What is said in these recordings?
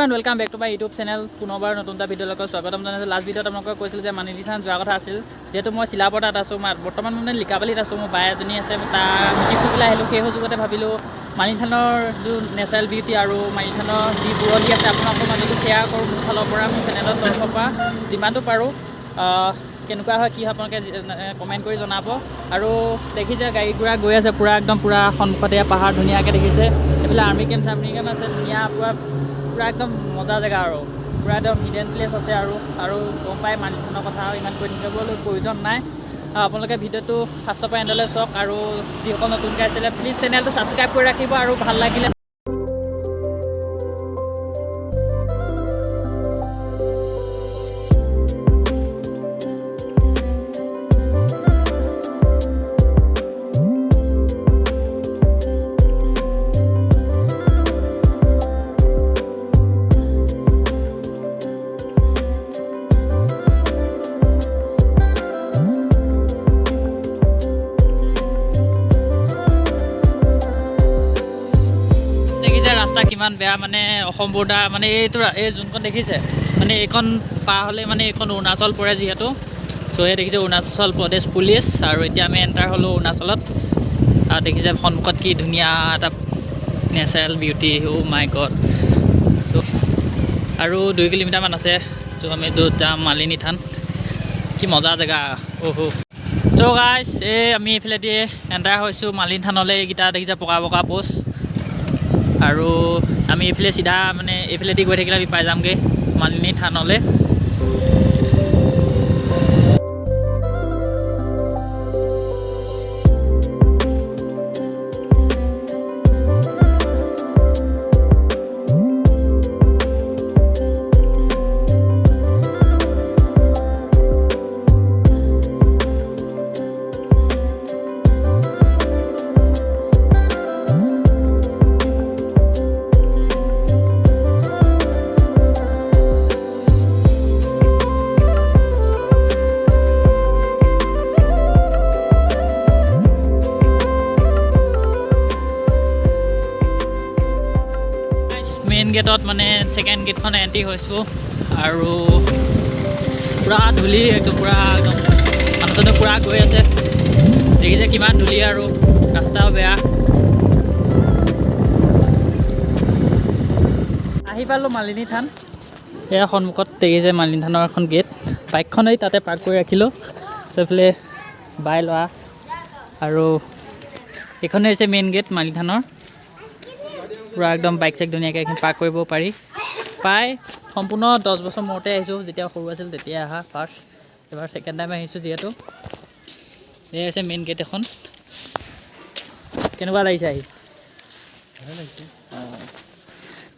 Everyone welcome back to my YouTube channel পুনৰবাৰ নতুন এটা ভিডিঅ' লগত স্বাগতম জনাইছোঁ। লাষ্ট ভিডিঅ'ত আপোনালোকক কৈছিলোঁ যে মালিনী থান যোৱাৰ কথা আছিল। যিহেতু মই চিলাপথাৰত আছোঁ, বৰ্তমান মানে লিকাবালিত আছোঁ। মোৰ বাই এজনী আছে, তাৰ মিটিং ফুৰিবলৈ আহিলোঁ। সেই সুযোগতে ভাবিলোঁ মালিনী থানৰ যিটো নেচাৰেল বিউটি আৰু মালিনী থানৰ যি পুৰণি আছে আপোনালোকৰ মাজতো শ্বেয়াৰ কৰোঁ। মোৰ ফালৰ পৰা মোৰ চেনেলৰ তৰফৰ পৰা যিমানটো পাৰোঁ কেনেকুৱা হয় কি হয় আপোনালোকে কমেণ্ট কৰি জনাব। আৰু দেখিছে গাড়ী ঘোঁৰা গৈ আছে পূৰা একদম পূৰা সন্মুখতে পাহাৰ ধুনীয়াকৈ দেখিছে। এইফালে আৰ্মি কেম্প আছে ধুনীয়া পূৰা একদম মজা জেগা আৰু পূৰা একদম হিডেন প্লেচ আছে। আৰু গম পাই মালিনী থানৰ কথা ইমান কৈ থাকিবলৈ প্ৰয়োজন নাই। আপোনালোকে ভিডিঅ'টো ফাৰ্ষ্টৰ পৰা এণ্ডলৈ চাওক। আৰু যিসকল নতুনকৈ আছিলে প্লিজ চেনেলটো ছাবস্ক্ৰাইব কৰি ৰাখিব। আৰু ভাল লাগিলে ৰাস্তা কিমান বেয়া, মানে অসম বৰ্ডাৰ মানে এই যোনখন দেখিছে মানে এইখন পাৰ হ'লে মানে এইখন অৰুণাচল পৰে যিহেতু। চ' এই দেখিছে অৰুণাচল প্ৰদেশ পুলিচ। আৰু এতিয়া আমি এণ্টাৰ হ'লোঁ অৰুণাচলত। আৰু দেখিছে সন্মুখত কি ধুনীয়া এটা নেচাৰেল বিউটি। অ' মাই গড। চ' আৰু 2 কিলোমিটাৰমান আছে। চ' আমি য'ত যাম মালিনী থান, কি মজা জেগা। চ' গাইছ আমি এইফালেদি এণ্টাৰ হৈছোঁ মালিনী থানলৈ। এইকেইটা দেখিছে পকা পোষ্ট। আৰু আমি এইফালে চিধা মানে এইফালেদি গৈ থাকিলে আমি পাই যামগৈ মালিনী থানলৈ। মেইন গেটত মানে ছেকেণ্ড গেটখন এণ্ট্ৰি হৈছোঁ। আৰু পূৰা ধূলি একদম পূৰা একদম মানুহজনে পূৰা গৈ আছে। দেখিছে কিমান ধূলি আৰু ৰাস্তাও বেয়া। আহি পালোঁ মালিনী থান। এয়া সন্মুখত দেখিছে মালিনী থানৰ এখন গেট। বাইকখন এই তাতে পাৰ্ক কৰি ৰাখিলোঁ। চ' এইফালে বাই লোৱা আৰু এইখনে হৈছে মেইন গেট মালিনী থানৰ। পূৰা একদম বাইক চাইক ধুনীয়াকৈ এইখিনি পাৰ্ক কৰিব পাৰি। প্ৰায় সম্পূৰ্ণ 10 বছৰ মূৰতে আহিছোঁ। যেতিয়া সৰু আছিল তেতিয়াই অহা ফাৰ্ষ্ট, এবাৰ ছেকেণ্ড টাইম আহিছোঁ যিহেতু। এয়া হৈছে মেইন গেট এখন। কেনেকুৱা লাগিছে আহি? ভাল লাগিছে।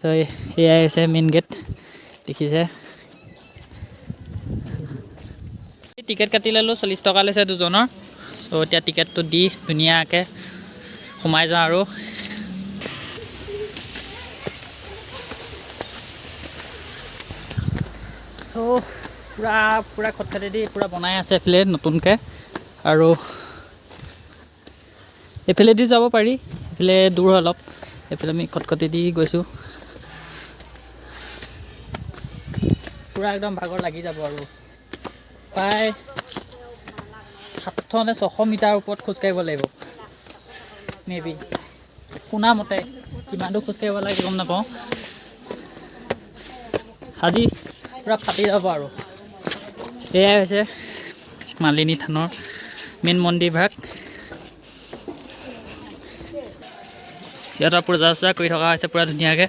তো এয়াই হৈছে মেইন গেট দেখিছে। টিকেট কাটি ল'লোঁ, 40 টকা লৈছে দুজনৰ। চ' এতিয়া টিকেটটো দি ধুনীয়াকৈ সোমাই যাওঁ। আৰু চ' পূৰা খটখটি দি পূৰা বনাই আছে এইফালে নতুনকৈ। আৰু এইফালেদি যাব পাৰি, এইফালে দূৰ অলপ। এইফালে আমি খটখটি দি গৈছোঁ। পূৰা একদম ভাগৰ লাগি যাব। আৰু প্ৰায় 700 নে 600 মিটাৰ ওপৰত খোজকাঢ়িব লাগিব মেবি। শুনা মতে কিমান দূৰ খোজকাঢ়িব লাগে গম নাপাওঁ। আজি পূৰা ফাটি যাব। আৰু এয়াই হৈছে মালিনী থানৰ মেইন মন্দিৰভাগ। সিহঁতৰ পূজা চূজা কৰি থকা হৈছে পূৰা ধুনীয়াকৈ।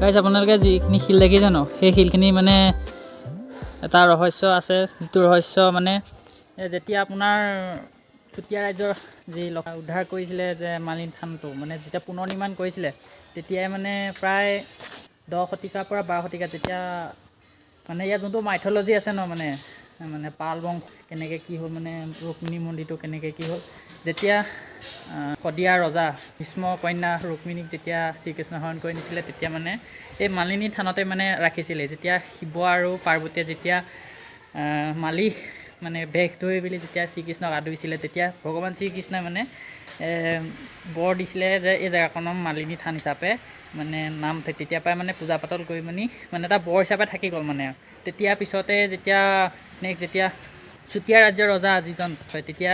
গাইজ আপোনালোকে যিখিনি শিল দেখিছে ন, সেই শিলখিনি মানে এটা ৰহস্য আছে। যিটো ৰহস্য মানে যেতিয়া আপোনাৰ চুতীয়া ৰাজ্যৰ যি উদ্ধাৰ কৰিছিলে যে মালিনী থানটো, মানে যেতিয়া পুনৰ নিৰ্মাণ কৰিছিলে তেতিয়াই মানে প্ৰায় 10 শতিকাৰ পৰা 12 শতিকা যেতিয়া মানে ইয়াত যোনটো মাইথলজি আছে ন মানে মানে পাল বংশ কেনেকৈ কি হ'ল মানে ৰুক্মিণী মন্দিৰটো কেনেকৈ কি হ'ল যেতিয়া শদিয়া ৰজা ভীষ্ম কন্যা ৰুক্মিণীক যেতিয়া শ্ৰীকৃষ্ণ হৰণ কৰি নিছিলে তেতিয়া মানে এই মালিনী থানতে মানে ৰাখিছিলে যেতিয়া শিৱ আৰু পাৰ্বতীয়ে যেতিয়া মালি মানে বেশ ধৰি বুলি যেতিয়া শ্ৰীকৃষ্ণক আদৰিছিলে তেতিয়া ভগৱান শ্ৰীকৃষ্ণই মানে বৰ দিছিলে যে এই জেগাখনৰ মালিনী থান হিচাপে মানে নাম তেতিয়াৰ পৰাই মানে পূজা পাতল কৰি মানে এটা বৰ হিচাপে থাকি গ'ল মানে তেতিয়া পিছতে যেতিয়া নেক্সট যেতিয়া চুতীয়া ৰাজ্যৰ ৰজা যিজন হয় তেতিয়া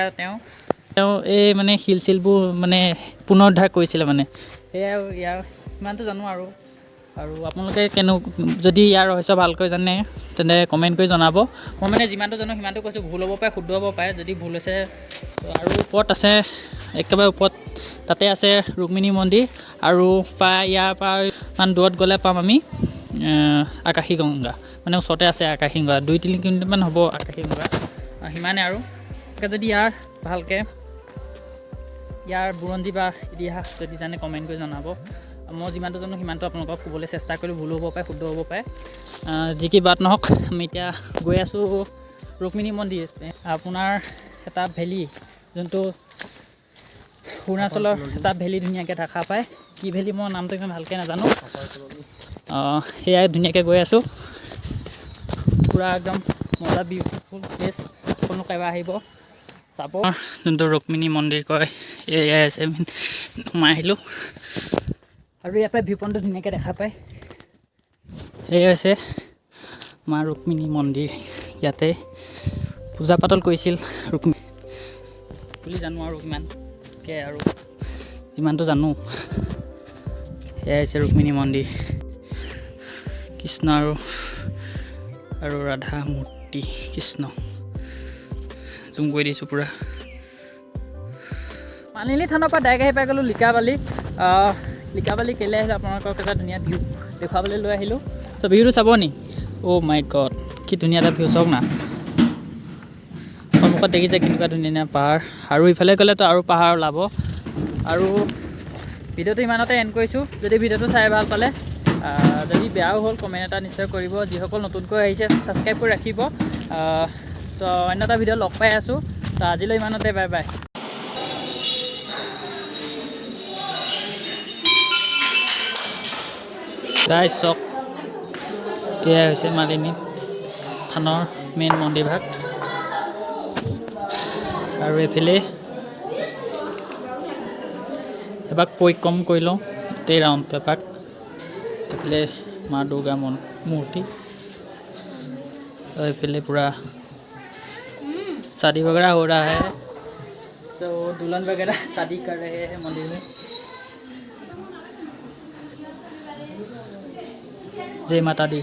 তেওঁ এই মানে শিল চিলবোৰ মানে পুনৰুদ্ধাৰ কৰিছিলে মানে সেয়াই ইয়াৰ ইমানটো জানো আৰু আপোনালোকে যদি ইয়াৰ ৰহস্য ভালকৈ জানে তেন্তে কমেণ্ট কৰি জনাব মই মানে যিমানটো জানো সিমানটো কৈছোঁ ভুল হ'ব পাৰে শুদ্ধ হ'ব পাৰে যদি ভুল হৈছে আৰু ওপৰত আছে একেবাৰে ওপৰত তাতে আছে ৰুক্মিণী মন্দিৰ আৰু প্ৰায় ইয়াৰ পৰা ইমান দূৰত গ'লে পাম আমি আকাশী গংগা মানে ওচৰতে আছে আকাশী গংগা 2-3 কিলোমিটাৰমান হ'ব আকাশী গংগা সিমানে আৰু যদি ইয়াৰ ভালকৈ ইয়াৰ বুৰঞ্জী বা ইতিহাস যদি জানে কমেণ্ট কৰি জনাব মই যিমানটো জানো সিমানটো আপোনালোকক ক'বলৈ চেষ্টা কৰিলোঁ ভুল হ'ব পাৰে শুদ্ধ হ'ব পাৰে যি কি বাট নহওক আমি এতিয়া গৈ আছোঁ ৰুক্মিণী মন্দিৰ আপোনাৰ এটা ভেলী যোনটো অৰুণাচলৰ এটা ভেলী ধুনীয়াকৈ দেখা পায় কি ভেলী মই নামটো ইমান ভালকৈ নাজানো সেয়াই ধুনীয়াকৈ গৈ আছোঁ পূৰা একদম মজা বিউটিফুল প্লেচ আপোনালোক এবাৰ আহিব চাব যোনটো ৰুক্মিণী মন্দিৰ কয় এয়াই আছে সোমাই আহিলোঁ আৰু ইয়াৰ পৰা ভিউ পইণ্টটো ধুনীয়াকৈ দেখা পায় সেয়াই হৈছে মা ৰুক্মিণী মন্দিৰ ইয়াতে পূজা পাতল কৰিছিল ৰুক্মিণী বুলি জানো আৰু কিমানকৈ আৰু যিমানটো জানো সেয়াই হৈছে ৰুক্মিণী মন্দিৰ কৃষ্ণ আৰু ৰাধা মূৰ্তি কৃষ্ণ জুম কৰি দিছোঁ পূৰা মালিনী থানৰ পৰা ডাইৰেক্ট আহি পাই গ'লোঁ লিকাবালি কেলৈ আহিলোঁ আপোনালোকক এটা ধুনীয়া ভিউ দেখুৱাবলৈ লৈ আহিলোঁ চ' ভিউটো চাব নি অ' মাই গড কি ধুনীয়া এটা ভিউ চাওক না সন্মুখত দেখিছে কেনেকুৱা ধুনীয়া পাহাৰ আৰু ইফালে গ'লেতো আৰু পাহাৰ ওলাব আৰু ভিডিঅ'টো ইমানতে এণ্ড কৰিছোঁ যদি ভিডিঅ'টো চাই ভাল পালে যদি বেয়াও হ'ল কমেণ্ট এটা নিশ্চয় কৰিব যিসকল নতুনকৈ আহিছে ছাবস্ক্ৰাইব কৰি ৰাখিব তো অন্য এটা ভিডিঅ' লগ পাই আছোঁ তো আজিলৈ ইমানতে বাই বাই গাইজ চক এয়াই হৈছে মালিনী থানৰ মেইন মন্দিৰভাগ আৰু এইফালে এপাক পৰিক্ৰম কৰি লওঁ গোটেই ৰাউণ্ডটো এপাক এইফালে মা দুৰ্গা মূৰ্তি এইফালে पूरा शादी वगैरह हो रहा है तो दुल्हन वगैरह शादी कर रहे हैं मंदिर में जय माता दी।